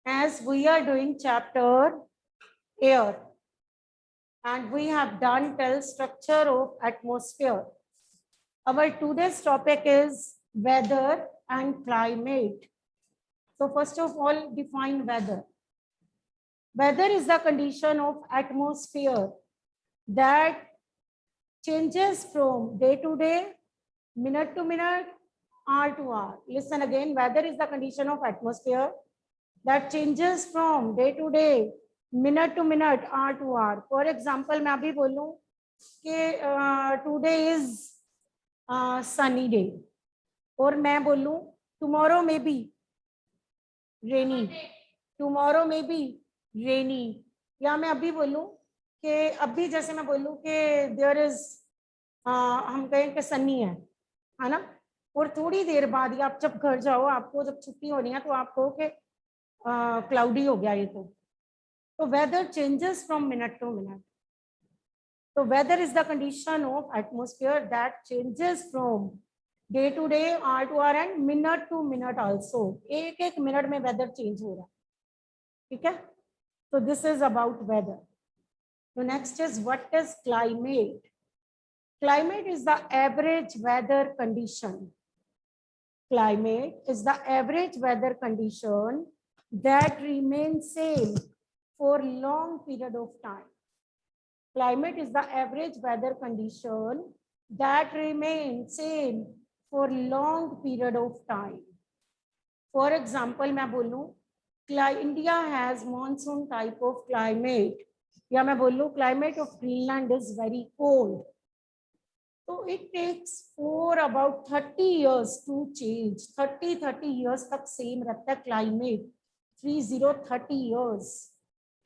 as we are doing chapter air and we have done till structure of atmosphere. Our today's topic is weather and climate. So first of all, define weather. Weather is the condition of atmosphere that changes from day to day, minute to minute, hour to hour. Listen again, weather is the condition of atmosphere that changes from day to day, minute to minute, hour to hour. For example, मैं अभी बोलूँ कि today is sunny day और मैं बोलूँ tomorrow may be rainy, tomorrow may be rainy. या मैं अभी बोलूँ कि अभी जैसे मैं बोलूँ कि there is हम कहें कि सन्नी है ना, और थोड़ी देर बाद या आप जब घर जाओ आपको जब छुट्टी होनी है तो आप कहो कि क्लाउडी हो गया ये तो weather changes from minute to minute. तो weather is the condition of atmosphere that changes from day to day, hour to hour and minute to minute also. एक एक मिनट में वेदर चेंज हो रहा है. ठीक है, तो दिस इज अबाउट वेदर. तो next is what is climate. Climate is the average weather condition. Climate is the average weather condition that remains same for long period of time. Climate is the average weather condition that remains same for long period of time. For example, मैं बोलूँ India has monsoon type of climate, या मैं बोलूँ climate of Greenland is very cold. So it takes for about 30 years to change. 30 years तक same रहता है climate. 30 years.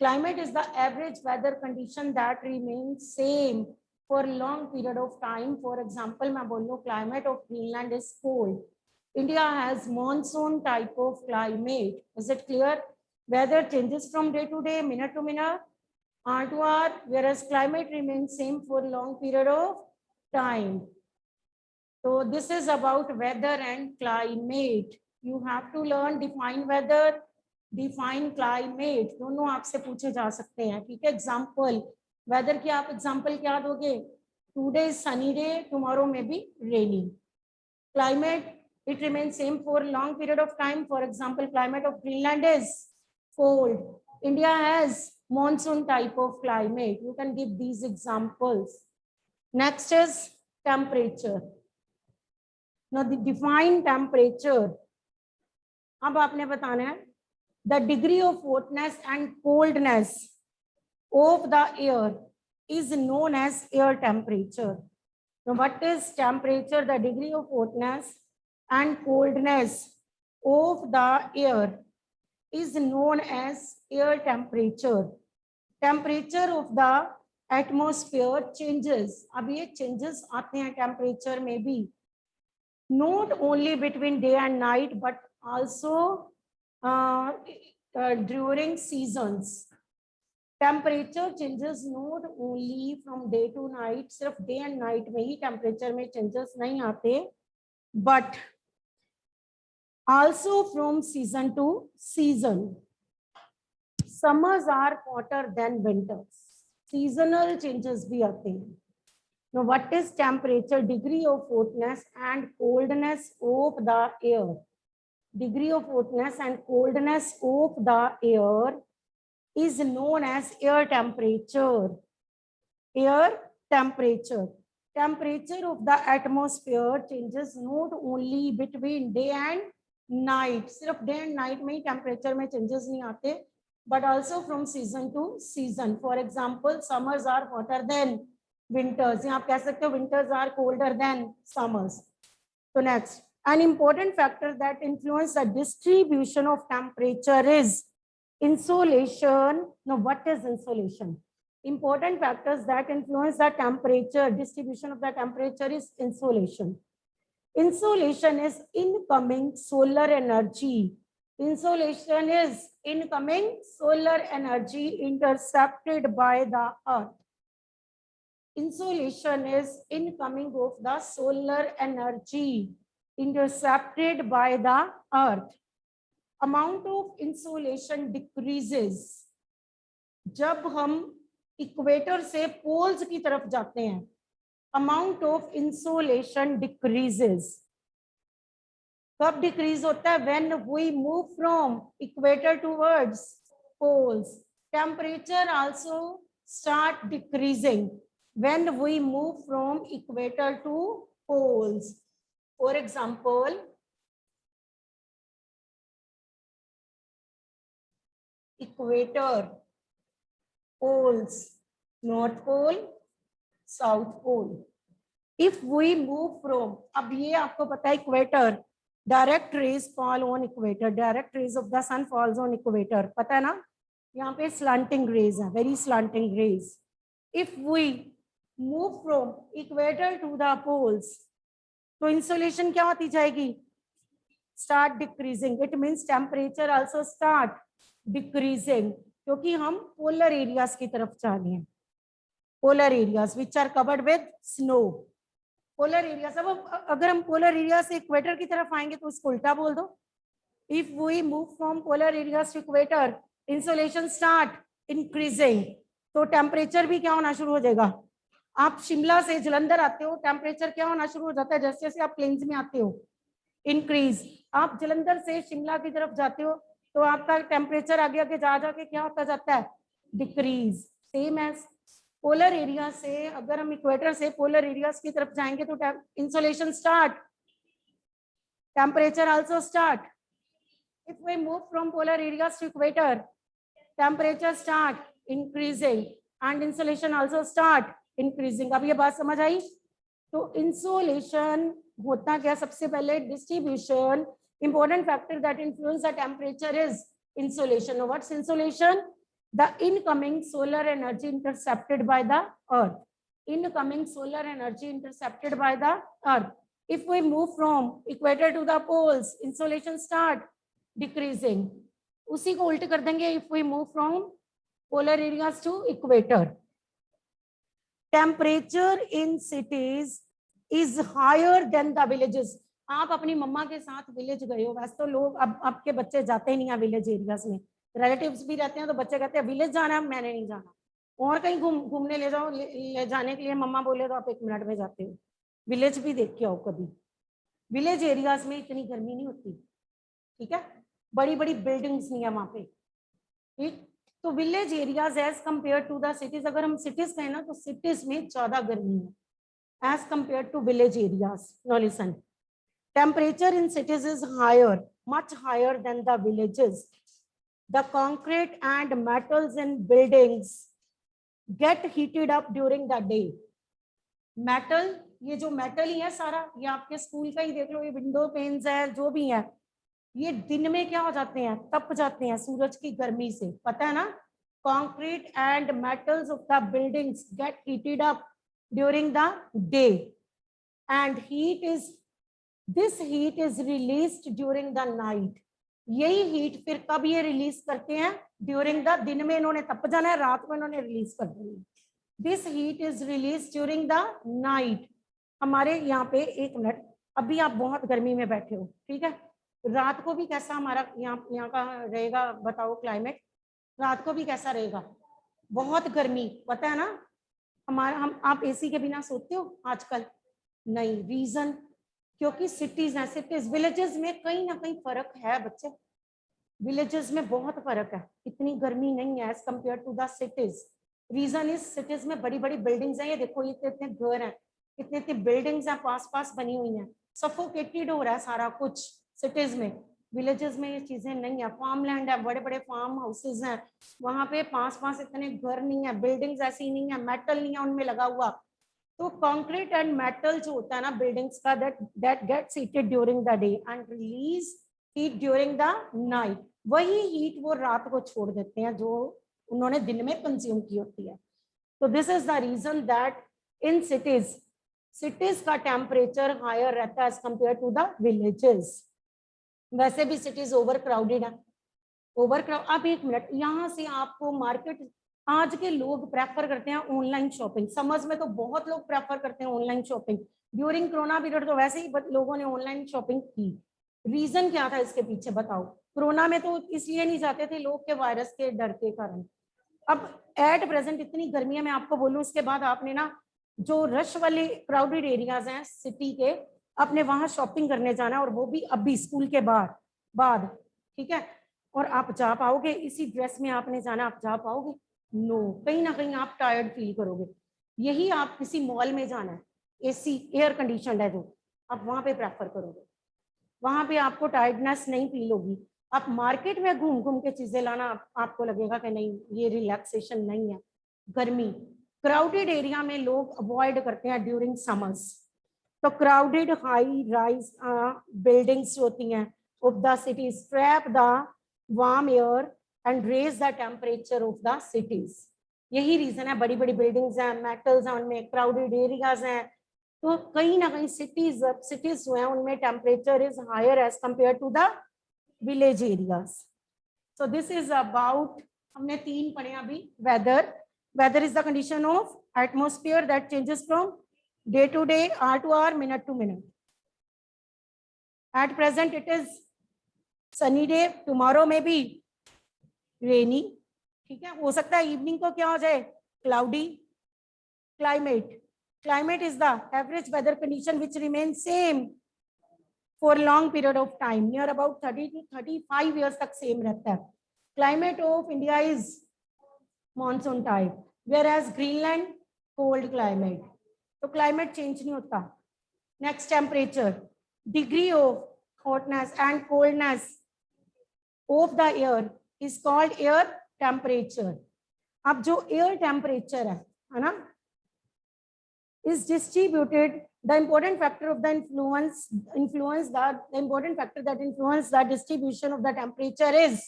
Climate is the average weather condition that remains same for long period of time. For example, मैं बोलूँ climate of Greenland is cold. India has monsoon type of climate. Is it clear? Weather changes from day to day, minute to minute, hour to hour, whereas climate remains same for long period of time. So this is about weather and climate. You have to learn define weather, define climate. दोनों आपसे पूछे जा सकते हैं. ठीक है, example weather की आप एग्जाम्पल क्या दोगे? Today is sunny day, tomorrow में be rainy. Climate it remains same for long period of time. For example, climate of Greenland is cold. India has monsoon type of climate. You can give these examples. Next is temperature. Now the define temperature. अब आपने बताना है the degree of hotness and coldness of the air is known as air temperature. Now what is temperature? The degree of hotness and coldness of the air is known as air temperature. Temperature of the atmosphere changes. अब ये changes आते हैं temperature में भी, not only between day and night but also during seasons. Temperature changes not only from day to night, सिर्फ day and night में ही temperature में changes नहीं आते, but also from season to season. Summers are hotter than winters. Seasonal changes भी आते हैं. Now what is temperature? Degree of hotness and coldness of the air. Degree of hotness and coldness of the air is known as air temperature. Air temperature. Temperature of the atmosphere changes not only between day and night. सिर्फ day and night में ही temperature में changes नहीं आते, but also from season to season. For example, summers are hotter than winters. यहाँ आप कह सकते हो winters are colder than summers. So next, an important factor that influence the distribution of temperature is insolation. Now what is insolation? Important factors that influence the temperature, distribution of the temperature is insolation. Insolation is incoming solar energy. Insolation is incoming solar energy intercepted by the earth. Insolation is incoming of the solar energy intercepted by the earth. Amount of insolation decreases जब हम equator से poles की तरफ जाते हैं. Amount of insolation decreases कब decrease होता है? When we move from equator towards poles. Temperature also start decreasing when we move from equator to poles. For example, equator, poles, north pole, south pole. If we move from, अब ये आपको पता है equator, direct rays fall on equator, direct rays of the sun falls on equator, पता है ना. यहाँ पे स्लांटिंग रेज है, very slanting rays. If we move from equator to the poles, तो इंसोलेशन क्या होती जाएगी? Start decreasing. It means temperature also start decreasing, क्योंकि हम पोलर एरियाज की तरफ जा रहे हैं. Polar areas which are covered with snow. Polar areas, अब अगर हम पोलर एरिया से इक्वेटर की तरफ आएंगे तो उसको उल्टा बोल दो. If we move from polar areas to equator, insolation start increasing, तो टेम्परेचर भी क्या होना शुरू हो जाएगा. आप शिमला से जलंधर आते हो, टेम्परेचर क्या होना शुरू हो जाता है जैसे जैसे आप प्लेन्स में आते हो? इंक्रीज. आप जलंधर से शिमला की तरफ जाते हो तो आपका टेम्परेचर आगे आगे जा जाके क्या होता जाता है? Decrease. Same as polar area से, अगर हम इक्वेटर से पोलर एरियाज की तरफ जाएंगे तो insolation start, temperature also start. If we move from polar areas to equator, temperature start increasing and insolation also start increasing. अब ये बात समझ आई? तो इंसोलेशन होता क्या? सबसे पहले distribution, important factor that influence the temperature is insolation. What's insolation? The incoming solar energy intercepted by the earth. Incoming solar energy intercepted by the earth. If we move from equator to the poles, insolation start decreasing. उसी को उल्टे कर देंगे. If we move from polar areas to equator, temperature in cities is higher than the villages. आप अपनी मम्मा के साथ village गए हो, वैसे तो लोग अब आपके बच्चे जाते ही नहीं है विलेज एरियाज में. रिलेटिव्स भी रहते हैं तो बच्चे कहते हैं विलेज जाना है, मैंने नहीं जाना. और कहीं घूमने ले जाओ, ले जाने के लिए मम्मा बोले तो आप 1 मिनट में जाते हो. विलेज भी देख के आओ कभी. विलेज एरियाज में इतनी गर्मी नहीं होती. ठीक है, बड़ी बड़ी बिल्डिंग्स नहीं है वहां पे. ठीक, तो village areas as compare to the cities, अगर हम सिटीज कहें ना तो सिटीज में ज्यादा गर्मी है as compare to village areas. No listen, temperature in cities is higher, much higher than the villages. The concrete and metals in buildings get heated up during the day. Metal, ये जो metal ही है सारा, ये आपके school का ही देख लो, ये window panes है, जो भी है, ये दिन में क्या हो जाते हैं? तप जाते हैं सूरज की गर्मी से. पता है ना? Concrete and metals of the buildings get heated up during the day, and this heat is released during the night. यही हीट फिर कब ये रिलीज करते हैं? ड्यूरिंग द, दिन में इन्होंने तप जाना है, रात को इन्होंने रिलीज कर देना है. This heat is release during the night. हमारे यहाँ पे, 1 मिनट, अभी आप बहुत गर्मी में बैठे हो, ठीक है, रात को भी कैसा हमारा यहाँ का रहेगा बताओ? क्लाइमेट रात को भी कैसा रहेगा? बहुत गर्मी, पता है ना? हम आप एसी के बिना सोते हो आजकल? नहीं. रीजन, क्योंकि सिटीज हैं. सिटीज, विलेजेस में कहीं ना कहीं फर्क है बच्चे. विलेजेस में बहुत फर्क है, इतनी गर्मी नहीं है as compare to the cities. Reason is cities में बड़ी बड़ी बिल्डिंग्स हैं. ये देखो, ये इतने घर हैं, इतनी इतनी बिल्डिंग्स हैं, पास पास बनी हुई हैं. सफोकेटेड हो रहा है सारा कुछ सिटीज में. विलेजेस में ये चीजें नहीं है. फार्म लैंड है, बड़े बड़े फार्म हाउसेज हैं, वहां पे पास पास इतने घर नहीं है, बिल्डिंग्स ऐसी नहीं है, मेटल नहीं है उनमें लगा हुआ. तो कंक्रीट एंड मेटल जो होता है ना बिल्डिंग्स का, that gets heated during the day and release heat during the night. वही हीट वो रात को छोड़ देते हैं जो उन्होंने दिन में कंज्यूम की होती है. तो this is the reason that in cities का टेम्परेचर हायर रहता है as compare to the villages. वैसे भी सिटीज ओवर क्राउडेड है, अब 1 मिनट, यहाँ से आपको मार्केट, आज के लोग प्रेफर करते हैं ऑनलाइन शॉपिंग. समर्स में तो बहुत लोग प्रेफर करते हैं online shopping. During corona period तो वैसे ही लोगों ने ऑनलाइन शॉपिंग की. रीजन क्या था इसके पीछे बताओ? कोरोना में तो इसलिए नहीं जाते थे लोग के वायरस के डर के कारण। अब एट प्रेजेंट इतनी गर्मी है, मैं आपको बोलूं, इसके बाद आपने ना जो रश वाले क्राउडेड एरियाज हैं सिटी के, आपने वहां शॉपिंग करने जाना है, और वो भी अभी स्कूल के बाद, ठीक है। और आप जा पाओगे इसी ड्रेस में आपने जाना, आप जा पाओगे? नो, कहीं ना कहीं आप टायर्ड फील करोगे। यही आप किसी मॉल में जाना है, एसी एयर कंडीशनड है जो, आप वहां पे प्रेफर करोगे, वहां पे आपको टायर्डनेस नहीं फील होगी। आप मार्केट में घूम घूम के चीजें लाना, आपको लगेगा कि नहीं ये रिलैक्सेशन नहीं है। गर्मी, क्राउडेड एरिया में लोग अवॉइड करते हैं ड्यूरिंग समर्स। तो क्राउडेड हाई राइज बिल्डिंग्स होती हैं of the cities trap the warm air and raise the temperature of the cities. यही रीजन है, बड़ी बड़ी बिल्डिंग्स हैं, मेटल्स हैं उनमें, क्राउडेड एरियाज हैं, तो कहीं ना कहीं सिटीज जो हैं उनमें temperature is higher as compare to the village areas. So this is about, हमने 3 पढ़े अभी। Weather is the condition of atmosphere that changes from day to day, hour to hour, minute to minute. At present it is sunny day, tomorrow में be rainy, ठीक है। हो सकता है evening को क्या हो जाए, cloudy. Climate is the average weather condition which remains same for long period of time, near about 30 to 35 years तक same रहता है। Climate of India is monsoon type, whereas Greenland cold climate, तो climate change नहीं होता। Next, temperature, degree of hotness and coldness of the air is called air temperature। अब जो air temperature है ना, is distributed, the important factor of the important factor that influence the distribution of the temperature is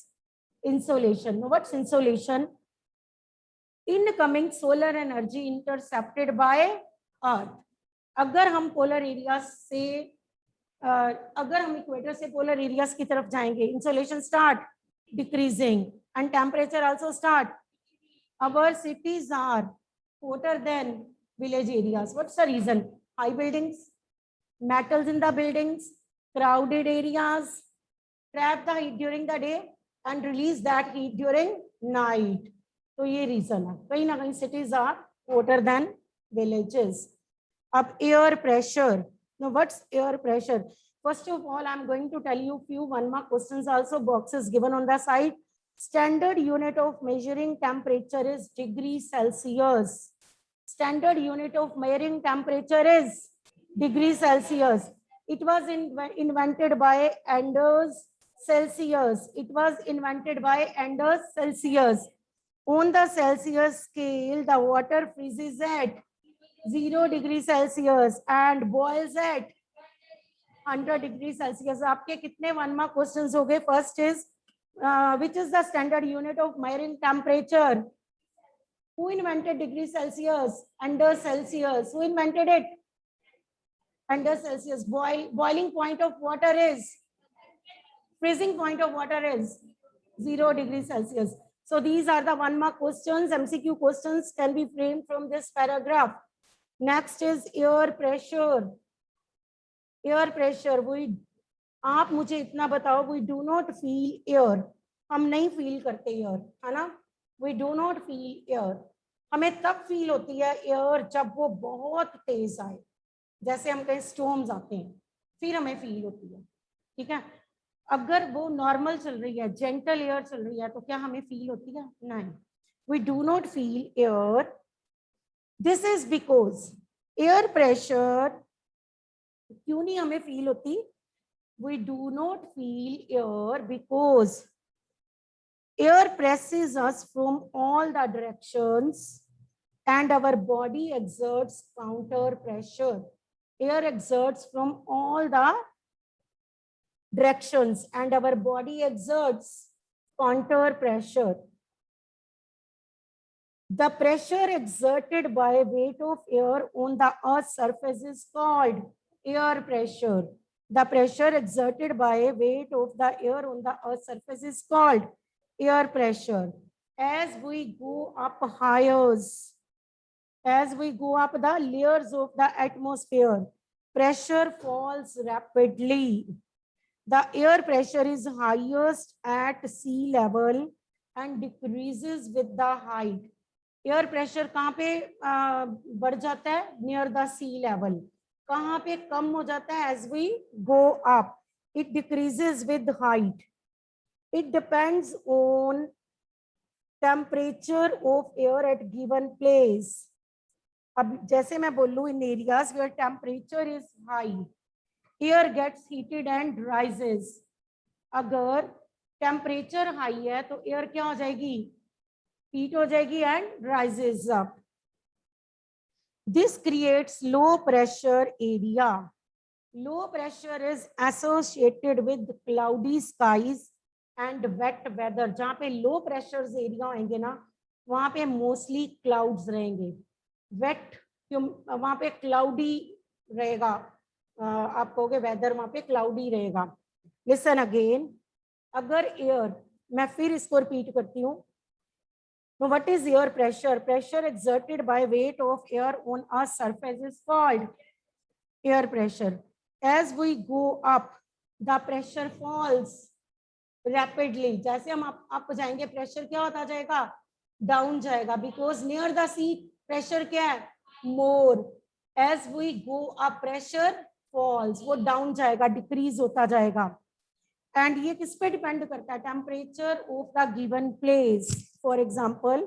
insolation. Now what's insolation? Incoming solar energy intercepted by earth। अगर हम polar area से अगर हम equator से polar areas की तरफ जाएंगे, insolation start decreasing and temperature also start. Our cities are hotter than village areas. What's the reason? High buildings, metals in the buildings, crowded areas, trap the heat during the day and release that heat during night. तो ये reason है, कहीं ना कहीं cities are hotter than villages. अब air pressure. Now what's air pressure? First of all, I'm going to tell you few 1 mark questions, also boxes given on the side. Standard unit of measuring temperature is degree Celsius. Standard unit of measuring temperature is degree Celsius. It was invented by Anders Celsius. It was invented by Anders Celsius. On the Celsius scale, the water freezes at 0 degree Celsius and boils at 100 degree Celsius. आपके कितने 1 mark questions हो गए? First is which is the standard unit of measuring temperature? Who invented degree Celsius? Anders Celsius. Who invented it? Anders Celsius. Boiling point of water is, freezing point of water is 0 degree Celsius. So these are the 1 mark questions. MCQ questions can be framed from this paragraph. Next is air pressure. Air pressure. आप मुझे इतना बताओ, we do not feel air, हम नहीं feel करते air, है ना। We do not feel air, हमें तब फील होती है एयर जब वो बहुत तेज आए, जैसे हम कहीं स्टॉर्म्स आते हैं, फिर हमें फील होती है, ठीक है। अगर वो नॉर्मल चल रही है, जेंटल एयर चल रही है, तो क्या हमें फील होती है? नहीं, we do not feel air. This is because air pressure, क्यों नहीं हमें फील होती? We do not feel air because air presses us from all the directions and our body exerts counter pressure. Air exerts from all the directions and our body exerts counter pressure. The pressure exerted by weight of air on the earth's surface is called air pressure. The pressure exerted by weight of the air on the earth's surface is called air pressure. As we go up higher, as we go up the layers of the atmosphere, pressure falls rapidly. The air pressure is highest at sea level and decreases with the height. Air pressure कहाँ पे बढ़ जाता है? Near the sea level. कहाँ पे कम हो जाता है? As we go up. It decreases with height. It depends on temperature of air at given place. अब जैसे मैं बोलूं, in areas where temperature is high, air gets heated and rises. अगर टेम्परेचर हाई है तो एयर क्या हो जाएगी? हीट हो जाएगी and rises up. This creates low pressure area. Low pressure is associated with cloudy skies and wet weather. जहां पे लो प्रेशर एरिया होंगे ना, वहां पे मोस्टली क्लाउड्स रहेंगे. वेट, वहां पे क्लाउडी रहेगा. आप कहोगे वेदर वहां पे क्लाउडी रहेगा. Listen again. अगर एयर, मैं फिर इसको रिपीट करती हूँ. What is air pressure? Pressure exerted by weight of air on a surface is called air pressure. As we go up, the pressure falls rapidly. जैसे हम up जाएंगे, प्रेशर क्या होता जाएगा? डाउन जाएगा. Because near the sea pressure क्या है? More. As we go up pressure falls. वो डाउन जाएगा, डिक्रीज होता जाएगा. एंड ये किस पे डिपेंड करता है? Temperature of the given place. For example,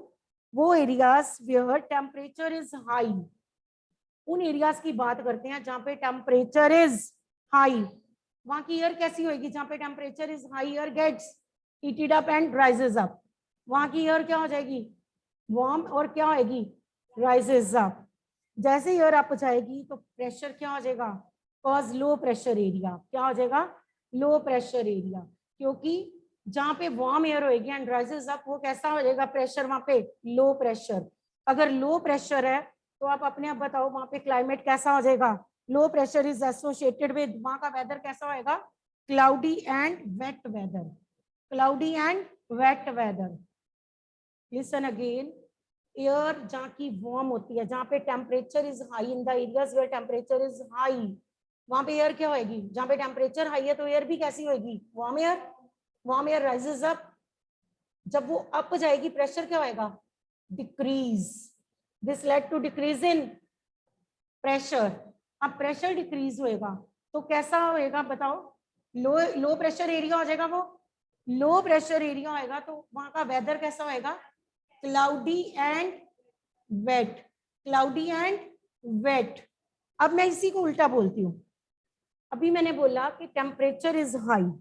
वो areas where temperature is high, उन एरियाज की बात करते हैं जहां पे टेम्परेचर इज हाई. वहां की एयर कैसी होगी? जहां पे temperature is high, air gets heated up and rises up. वहां की एयर क्या हो जाएगी? वार्म. और क्या होगी? Rises up. जैसे एयर अप जाएगी तो प्रेशर क्या हो जाएगा? कॉज लो प्रेशर एरिया. क्या हो जाएगा? Low pressure area. क्योंकि जहां पे वार्म एयर होएगी एंड राइजेस अप, वो कैसा हो जाएगा प्रेशर? वहां पे लो प्रेशर. अगर लो प्रेशर है तो आप अपने आप बताओ वहां पे क्लाइमेट कैसा हो जाएगा? Low pressure is associated with, वहां का वेदर कैसा होएगा? Cloudy and wet weather. Cloudy and wet weather. Listen again. Air जहाँ की वार्म होती है, जहाँ पे temperature is high, in the areas where temperature is high, वहां पे एयर क्या होगी? जहां पे टेम्परेचर हाई है तो एयर भी कैसी होगी? Warm air. Warm air rises up. जब वो अप जाएगी, प्रेशर क्या होएगा? Decrease. This lead to decrease in pressure. अब प्रेशर डिक्रीज होएगा तो कैसा होएगा बताओ? लो प्रेशर एरिया हो जाएगा. वो लो प्रेशर एरिया होएगा तो वहां का वेदर कैसा होएगा? Cloudy and wet. Cloudy and wet. अब मैं इसी को उल्टा बोलती हूँ. अभी मैंने बोला कि temperature is high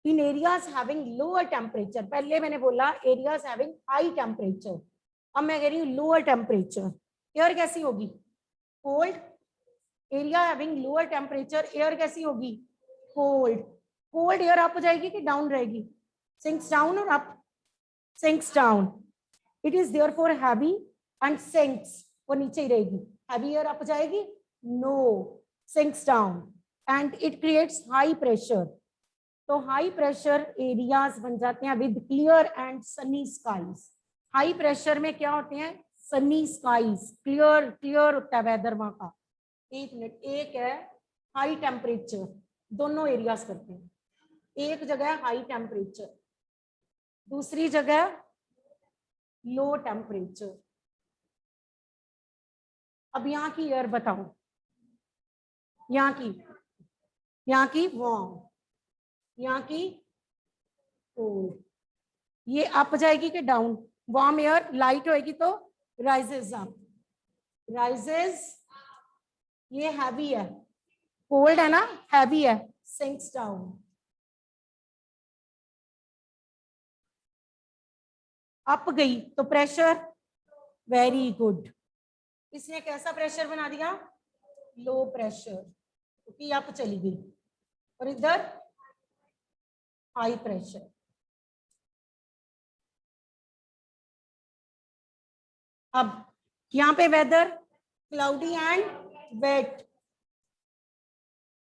in areas having lower temperature. पहले मैंने बोला एरियाज हैविंग हाई टेम्परेचर. अब मैं कह रही हूँ लोअर टेम्परेचर. एयर कैसी होगी? Cold. Area having lower temperature, air कैसी होगी? कोल्ड. कोल्ड एयर अप जाएगी कि डाउन रहेगी? सिंक्स डाउन और up? Sinks down. It is therefore heavy and sinks. वो नीचे ही रहेगी. हैवी एयर अप जाएगी? No, sinks down. And it creates high pressure. तो हाई प्रेशर एरियाज बन जाते हैं with clear and sunny skies. High pressure में क्या होते हैं? सनी स्काईज. क्लियर क्लियर होता है वेदर वहां का. एक मिनट. एक है हाई टेम्परेचर, दोनों एरियाज करते हैं. एक जगह हाई टेम्परेचर, दूसरी जगह लो टेम्परेचर. अब यहाँ की एयर बताओ. यहाँ की वार्म, यहाँ की कोल्ड. ये अप जाएगी कि डाउन? वार्म एयर लाइट होएगी तो राइजेस अप. राइजेस. ये हैवी है, कोल्ड है ना, हैवी है, सिंक्स डाउन. अप गई तो प्रेशर वेरी गुड. इसने कैसा प्रेशर बना दिया? लो प्रेशर, क्योंकि अप चली गई. और इधर हाई प्रेशर. अब यहाँ पे वेदर क्लाउडी एंड वेट,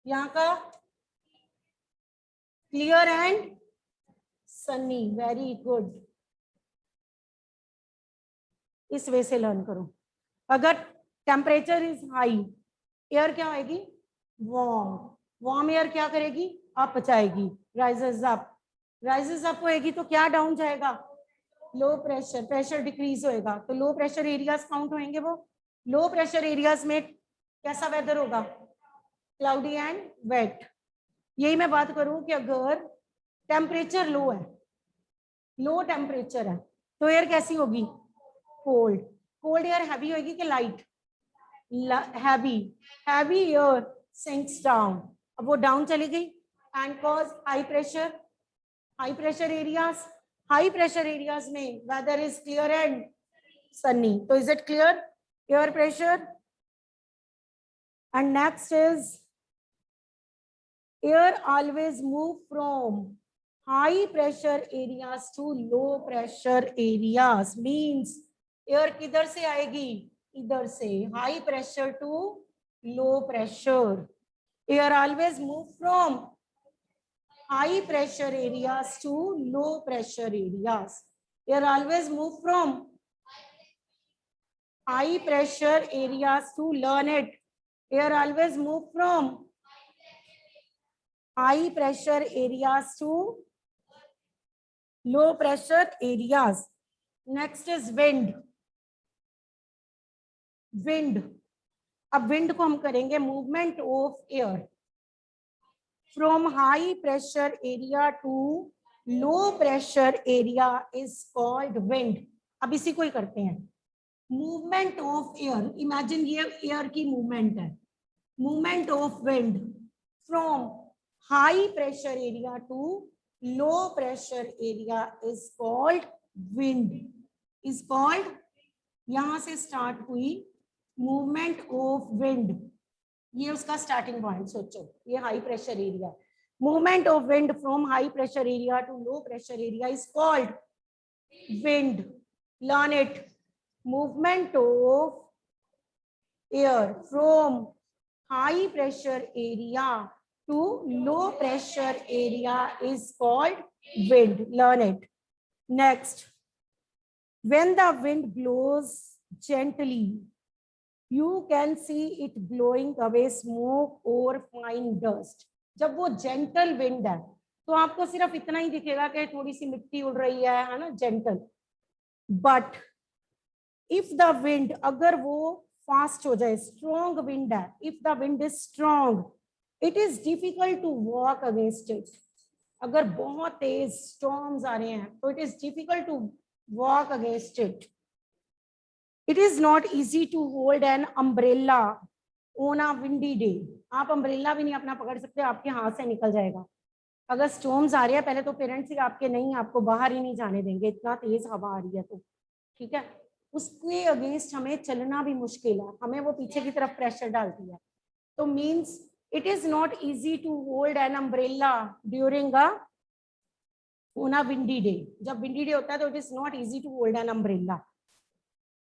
यहाँ का clear and Sunny. Very good. इस वे से लर्न करो. अगर टेम्परेचर इज हाई, एयर क्या होगी? वार्म. वार्म एयर क्या करेगी? अप जाएगी, राइजेस अप। राइजेस अप होएगी तो क्या डाउन जाएगा, लो प्रेशर, प्रेशर डिक्रीज होएगा तो लो प्रेशर एरियाज काउंट होंगे। वो लो प्रेशर एरियाज में कैसा वेदर होगा, क्लाउडी एंड वेट। यही मैं बात करूं कि अगर टेम्परेचर लो है, लो टेम्परेचर है तो एयर कैसी होगी, कोल्ड। कोल्ड एयर हैवी होगी कि light, heavy. Heavy air sinks down, अब वो डाउन चली गई and cause high pressure. High pressure areas, high pressure areas में weather is clear and sunny, तो is it clear, air pressure. And next is air always move from high pressure areas to low pressure areas, means air किधर से आएगी, इधर से, high pressure to low pressure। air always move from high pressure areas to low pressure areas। air always move from high pressure areas to, learn it, air always move from high pressure areas to low pressure areas। next is wind। wind, अब wind को हम करेंगे movement of air from high pressure area to low pressure area is called wind। अब इसी को ही करते हैं, movement of air, imagine ये air की movement है, movement of wind from high pressure area to low pressure area is called wind, is called, यहां से स्टार्ट हुई मूवमेंट ऑफ विंड, ये उसका स्टार्टिंग पॉइंट सोचो, ये high pressure area, movement of wind from high pressure area to low pressure area is called wind, learn it, movement of air from high pressure area to low pressure area is called wind, learn it। next, when the wind blows gently you can see it blowing away smoke or fine dust। जब वो gentle wind है तो आपको सिर्फ इतना ही दिखेगा कि थोड़ी सी मिट्टी उड़ रही है ना, gentle। but if the wind, अगर वो फास्ट हो जाए, स्ट्रॉन्ग विंड है, if the wind is strong it is difficult to walk against it. अगर बहुत तेज स्टॉर्म्स आ रहे हैं तो it is difficult to walk against it. It is not easy to hold an umbrella on a windy day. आप umbrella भी नहीं अपना पकड़ सकते, आपके हाथ से निकल जाएगा। अगर स्टॉर्म्स आ रहे हैं, पहले तो पेरेंट्स ही आपके नहीं, आपको बाहर ही नहीं जाने देंगे, इतना तेज हवा आ रही है तो, ठीक है, उसके अगेंस्ट हमें चलना भी मुश्किल है, हमें वो पीछे की तरफ प्रेशर डालती है। तो means it is not easy to hold an umbrella during on a windy day. जब विंडी डे होता है तो it is not easy to hold an umbrella.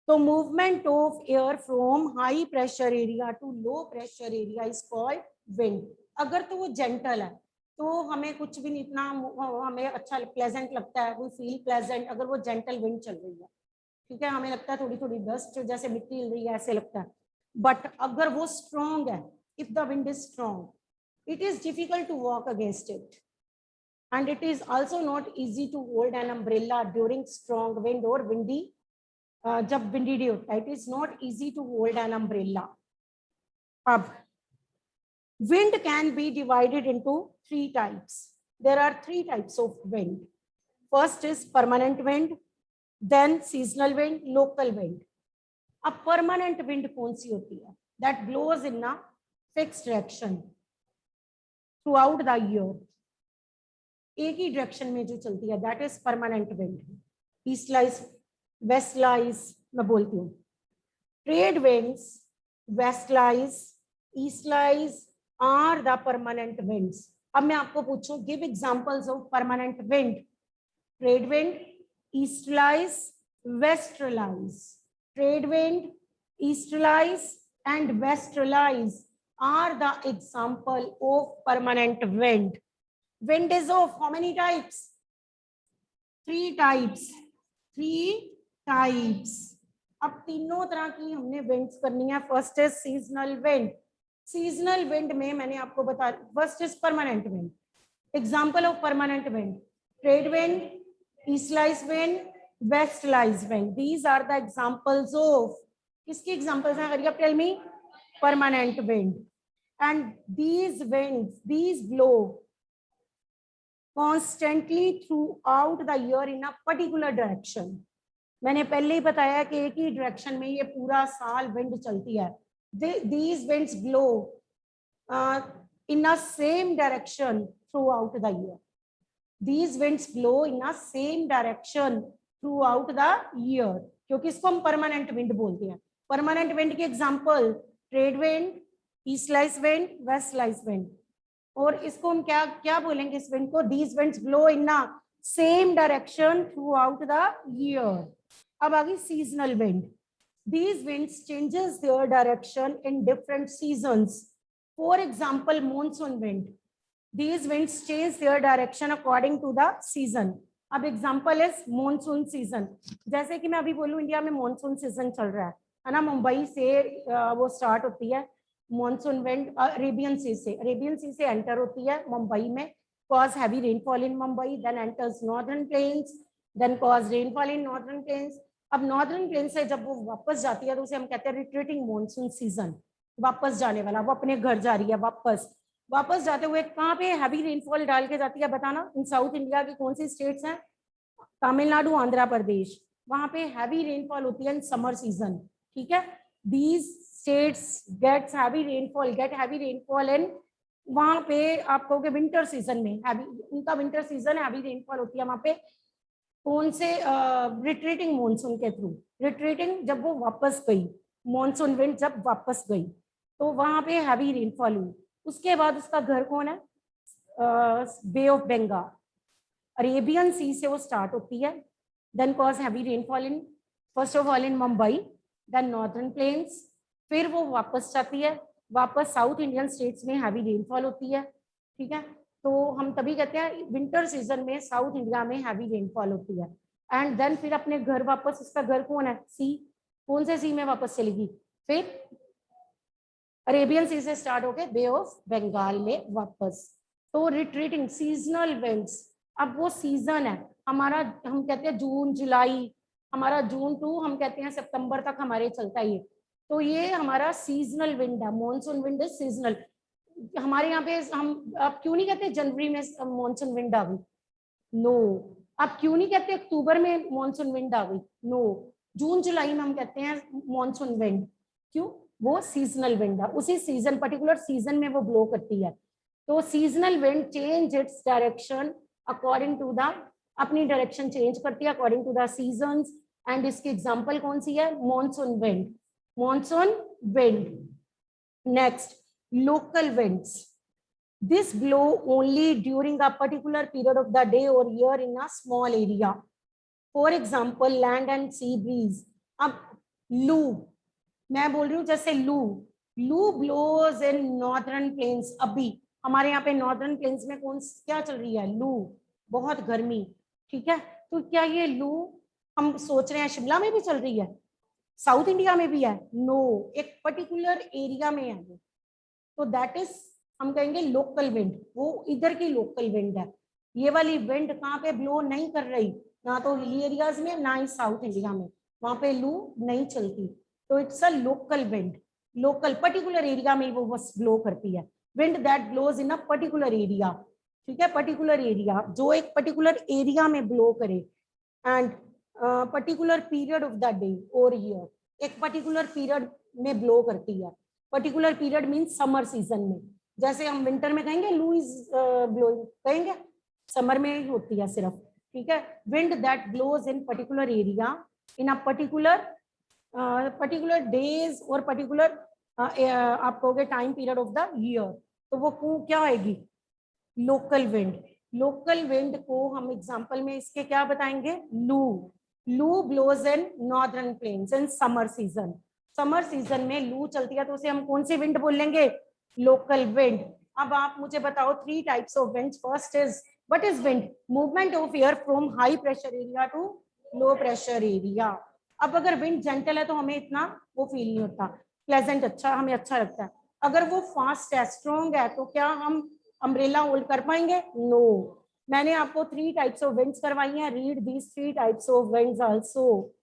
तो movement of air from high pressure area to low pressure area is called wind. अगर तो वो gentle है तो हमें कुछ भी नहीं, इतना हमें अच्छा प्लेजेंट लगता है, वी फील प्लेजेंट। अगर वो जेंटल विंड चल रही है, ठीक है, हमें लगता है थोड़ी थोड़ी डस्ट जैसे मिट्टी हिल रही है, ऐसे लगता है। बट अगर वो स्ट्रॉन्ग है, if the wind is strong, it is difficult to walk against it and it is also not easy to hold an umbrella during strong wind और विंडी, जब विंडी डे होता है, it is not easy to hold an umbrella. अब wind can be divided into three types। there are three types of wind। first is permanent wind, then seasonal wind, local wind। अब permanent wind कौन सी होती है, that blows in a fixed direction throughout the year, एक ही direction में जो चलती है, that is permanent wind। eastlies, westlies, मैं बोलती हूँ, trade winds, westlies, eastlies are the permanent winds। अब मैं आपको पूछूं, give examples of permanent wind। trade wind, easterlies, westerlies। trade wind, easterlies and westerlies are the example of permanent wind। wind is of how many types, three types, three types। अब तीनों तरह की हमने winds करनी है। First is seasonal wind। Seasonal wind में मैंने आपको बताया, first is permanent wind. Example of permanent wind, trade wind, easterlies wind, westerlies wind, these are the examples of, किसकी एग्जाम्पल्स हैं? Hurry up tell me, permanent wind. And these winds, these blow constantly throughout the year in a particular direction. मैंने पहले ही बताया कि एक ही direction में ये पूरा साल विंड चलती है. These winds blow in a same direction throughout the year. These winds blow in a same direction throughout the year, क्योंकि इसको हम परमानेंट विंड बोलते हैं. परमानेंट विंड के example trade wind, easterlies wind, westerlies wind. और इसको हम क्या क्या बोलेंगे इस विंड को? These winds blow in a same direction throughout the year. अब आ गई seasonal wind. These winds changes their direction in different seasons. For example, monsoon wind. These winds change their direction according to the season. अब example is monsoon season. जैसे कि मैं अभी बोलूं India में monsoon season चल रहा है ना, मुंबई से वो स्टार्ट होती है मॉनसून विंड अरेबियन सी से एंटर होती है मुंबई में, cause heavy rainfall in Mumbai, then enters northern plains, then cause rainfall in northern plains. अब नॉर्दर्न प्लेन से जब वो वापस जाती है तो उसे हम कहते हैं रिट्रीटिंग मॉनसून सीजन. वापस जाने वाला, वो अपने घर जा रही है वापस जाते हुए कहाँ पे हैवी रेनफॉल डाल के जाती है बताना? इन साउथ इंडिया की कौन सी स्टेट्स हैं? तमिलनाडु, आंध्र प्रदेश, वहां पे हैवी रेनफॉल होती है इन समर सीजन. ठीक है, these states get heavy rainfall in, वहां पे आप कहोगे विंटर सीजन में हैवी, उनका विंटर सीजन हैवी रेनफॉल होती है वहां पे. कौन से? रिट्रीटिंग मॉनसून के थ्रू. रिट्रीटिंग जब वो वापस गई, मॉनसून विंड जब वापस गई तो वहां पे हैवी रेनफॉल हुई. उसके बाद उसका घर कौन है? Bay of Bengal, Arabian sea से वो स्टार्ट होती है, then cause heavy rainfall in first of all in Mumbai, then northern plains, फिर वो वापस जाती है, वापस साउथ इंडियन स्टेट्स में हैवी रेनफॉल होती है. ठीक है, तो हम तभी कहते हैं विंटर सीजन में साउथ इंडिया में हैवी रेनफॉल होती है. एंड देन फिर अपने घर वापस, उसका घर कौन है? सी. कौन से सी में वापस चलेगी? फिर अरेबियन सी से स्टार्ट होके बे ऑफ बंगाल में वापस. तो रिट्रीटिंग सीजनल विंड्स. अब वो सीजन है हमारा, हम कहते हैं जून जुलाई, हमारा जून टू हम कहते हैं सितंबर तक हमारे चलता है ये. तो ये हमारा सीजनल विंड है. Monsoon wind is seasonal. हमारे यहाँ पे हम अब क्यों नहीं कहते जनवरी में मॉनसून विंड आ गई? नो. आप क्यों नहीं कहते अक्टूबर में मॉनसून विंड आ गई? नो. जून जुलाई में हम कहते हैं मॉनसून विंड. क्यों? वो सीजनल विंड है, उसी सीजन पर्टिकुलर सीजन में वो ब्लो करती है. तो seasonal wind change its direction according to the, अपनी डायरेक्शन चेंज करती है according to the seasons. And इसकी एग्जांपल कौन सी है? Monsoon wind. Monsoon wind. Next, local winds. This blow only during a particular period of the day or year in a small area. For example, land and sea breeze. अब लू, मैं बोल रही हूँ जैसे लू ब्लोज इन नॉर्दर्न प्लेन्स. अभी हमारे यहाँ पे नॉर्दर्न प्लेन्स में क्या चल रही है? लू, बहुत गर्मी. ठीक है, तो क्या ये लू हम सोच रहे हैं शिमला में भी चल रही है, साउथ इंडिया में भी है? नो, एक पर्टिकुलर एरिया में है वो. तो दैट इज, हम कहेंगे लोकल विंड. वो इधर की लोकल विंड है. ये वाली विंड कहाँ पे ब्लो नहीं कर रही? ना तो हिली एरियाज में, ना ही साउथ इंडिया में, वहां पे लू नहीं चलती. तो it's a local wind. Local particular area में वो बस ब्लो करती है. Wind that blows in a particular area. ठीक है, पर्टिकुलर एरिया, जो एक पर्टिकुलर एरिया में ब्लो करे. And particular period of the day और ईयर, एक पर्टिकुलर पीरियड में ब्लो करती है. Particular period means summer season में. जैसे हम विंटर में कहेंगे लू इज ब्लोइंग, कहेंगे समर में ही होती है सिर्फ. ठीक है, wind that blows in particular area in a particular days और पर्टिकुलर आप कहोगे time period of the year. तो वो क्या आएगी? Local wind. लोकल विंड को हम एग्जांपल में इसके क्या बताएंगे? Loo blows in northern plains in summer season. Summer season में लू चलती है तो उसे हम कौन सी विंड बोलेंगे? Local wind. अब आप मुझे बताओ 3 types of wind. First is, what is wind? Movement of air from high pressure area to low pressure area. अब अगर विंड जेंटल है तो हमें इतना वो फील नहीं होता, प्लेजेंट, अच्छा, हमें अच्छा लगता है. अगर वो फास्ट है, स्ट्रॉन्ग है, तो क्या हम अम्ब्रेला होल्ड कर पाएंगे? नो। मैंने आपको 3 टाइप्स ऑफ विंड्स करवाई हैं, read these 3 types of winds also.